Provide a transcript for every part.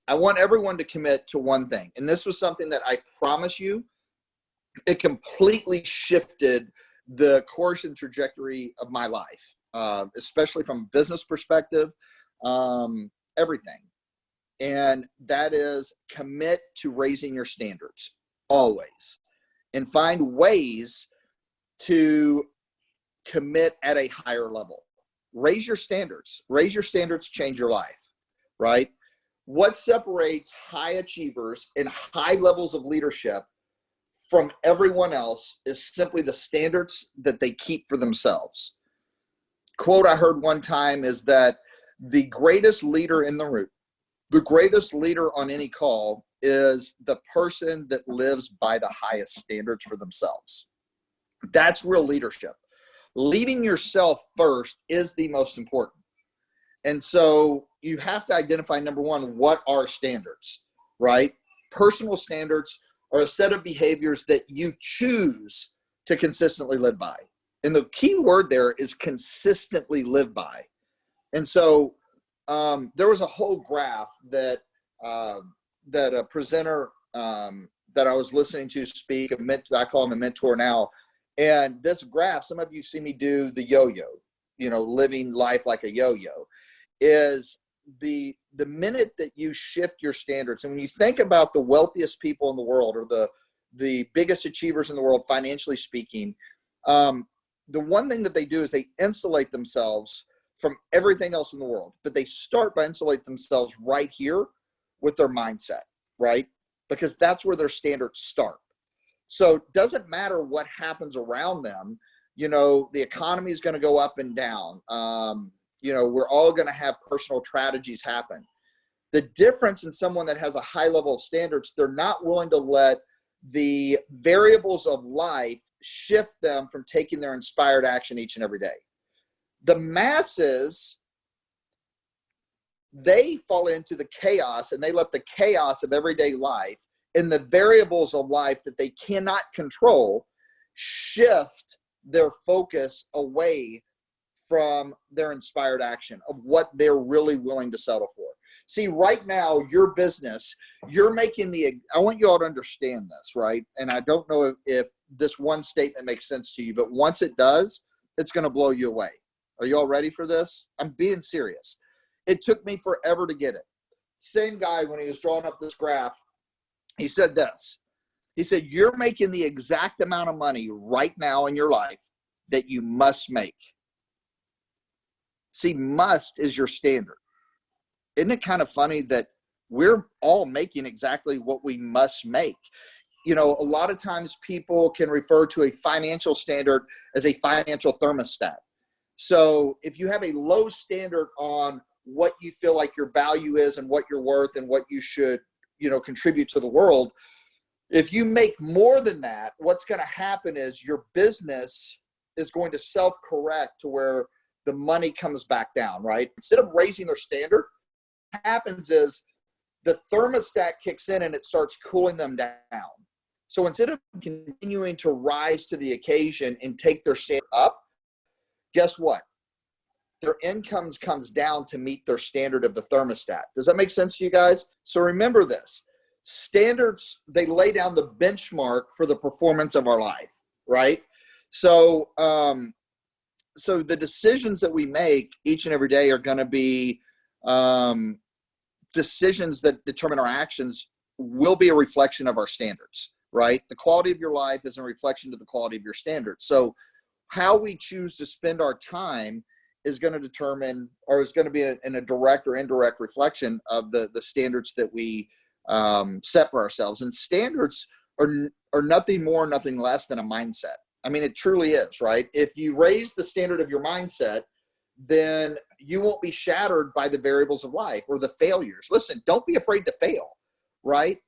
I want everyone to commit to one thing. And this was something that I promise you, it completely shifted the course and trajectory of my life, especially from a business perspective, everything. And that is commit to raising your standards always, and find ways to commit at a higher level. Raise your standards. Raise your standards, change your life, right? What separates high achievers and high levels of leadership from everyone else is simply the standards that they keep for themselves. Quote I heard one time is that the greatest leader in the room, the greatest leader on any call, is the person that lives by the highest standards for themselves. That's real leadership. Leading yourself first is the most important. And so you have to identify, number one, what are standards, right? Personal standards are a set of behaviors that you choose to consistently live by. And the key word there is consistently live by. And so there was a whole graph that a presenter that I was listening to speak, I call him a mentor now. And this graph, some of you see me do the yo-yo, living life like a yo-yo, is the minute that you shift your standards. And when you think about the wealthiest people in the world, or the biggest achievers in the world, financially speaking, the one thing that they do is they insulate themselves from everything else in the world. But they start by insulating themselves right here with their mindset, right? Because that's where their standards start. So it doesn't matter what happens around them. The economy is going to go up and down. We're all going to have personal tragedies happen. The difference in someone that has a high level of standards, they're not willing to let the variables of life shift them from taking their inspired action each and every day. The masses, they fall into the chaos, and they let the chaos of everyday life and the variables of life that they cannot control shift their focus away from their inspired action of what they're really willing to settle for. See, right now, your business, I want you all to understand this, right? And I don't know if this one statement makes sense to you, but once it does, it's going to blow you away. Are you all ready for this? I'm being serious. It took me forever to get it. Same guy, when he was drawing up this graph, he said this. He said, you're making the exact amount of money right now in your life that you must make. See, must is your standard. Isn't it kind of funny that we're all making exactly what we must make? A lot of times people can refer to a financial standard as a financial thermostat. So if you have a low standard on what you feel like your value is and what you're worth and what you should, contribute to the world, if you make more than that, what's going to happen is your business is going to self-correct to where the money comes back down, right? Instead of raising their standard, what happens is the thermostat kicks in and it starts cooling them down. So instead of continuing to rise to the occasion and take their standard up, guess what? Their income comes down to meet their standard of the thermostat. Does that make sense to you guys? So remember this. Standards, they lay down the benchmark for the performance of our life, right? So the decisions that we make each and every day are going to be decisions that determine our actions will be a reflection of our standards, right? The quality of your life is a reflection to the quality of your standards. So how we choose to spend our time is going to determine, or is going to be in a direct or indirect reflection of the standards that we set for ourselves. And standards are nothing more, nothing less than a mindset. I mean, it truly is, right? If you raise the standard of your mindset, then you won't be shattered by the variables of life or the failures. Listen, don't be afraid to fail, right?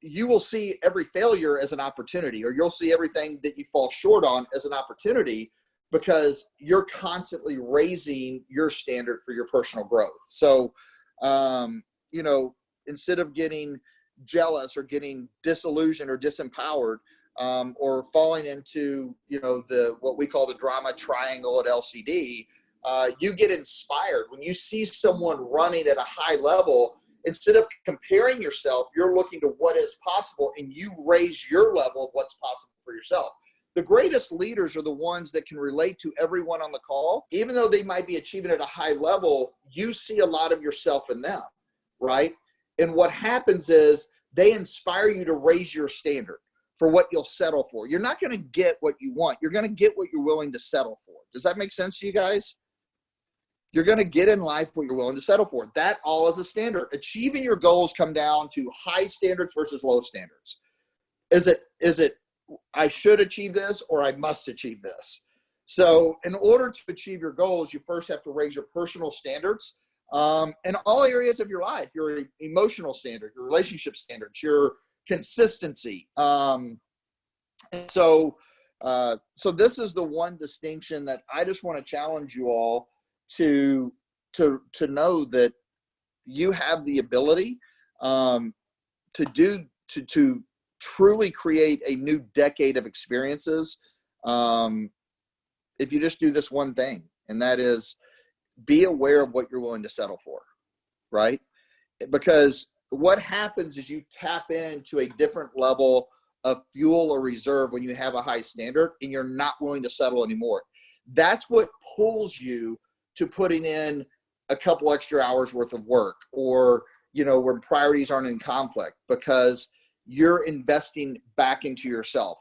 You will see every failure as an opportunity, or you'll see everything that you fall short on as an opportunity, because you're constantly raising your standard for your personal growth. So, instead of getting jealous or getting disillusioned or disempowered, or falling into, what we call the drama triangle at LCD, you get inspired when you see someone running at a high level Instead of comparing yourself, you're looking to what is possible, and you raise your level of what's possible for yourself. The greatest leaders are the ones that can relate to everyone on the call. Even though they might be achieving at a high level, you see a lot of yourself in them, right? And what happens is they inspire you to raise your standard for what you'll settle for. You're not going to get what you want. You're going to get what you're willing to settle for. Does that make sense to you guys? You're going to get in life what you're willing to settle for. That all is a standard. Achieving your goals come down to high standards versus low standards. Is it I should achieve this or I must achieve this? So in order to achieve your goals, you first have to raise your personal standards in all areas of your life, your emotional standard, your relationship standards, your consistency. And so this is the one distinction that I just want to challenge you all to know that you have the ability to truly create a new decade of experiences if you just do this one thing, and that is be aware of what you're willing to settle for, right? Because what happens is you tap into a different level of fuel or reserve when you have a high standard and you're not willing to settle anymore. That's what pulls you to putting in a couple extra hours worth of work, or, when priorities aren't in conflict, because you're investing back into yourself.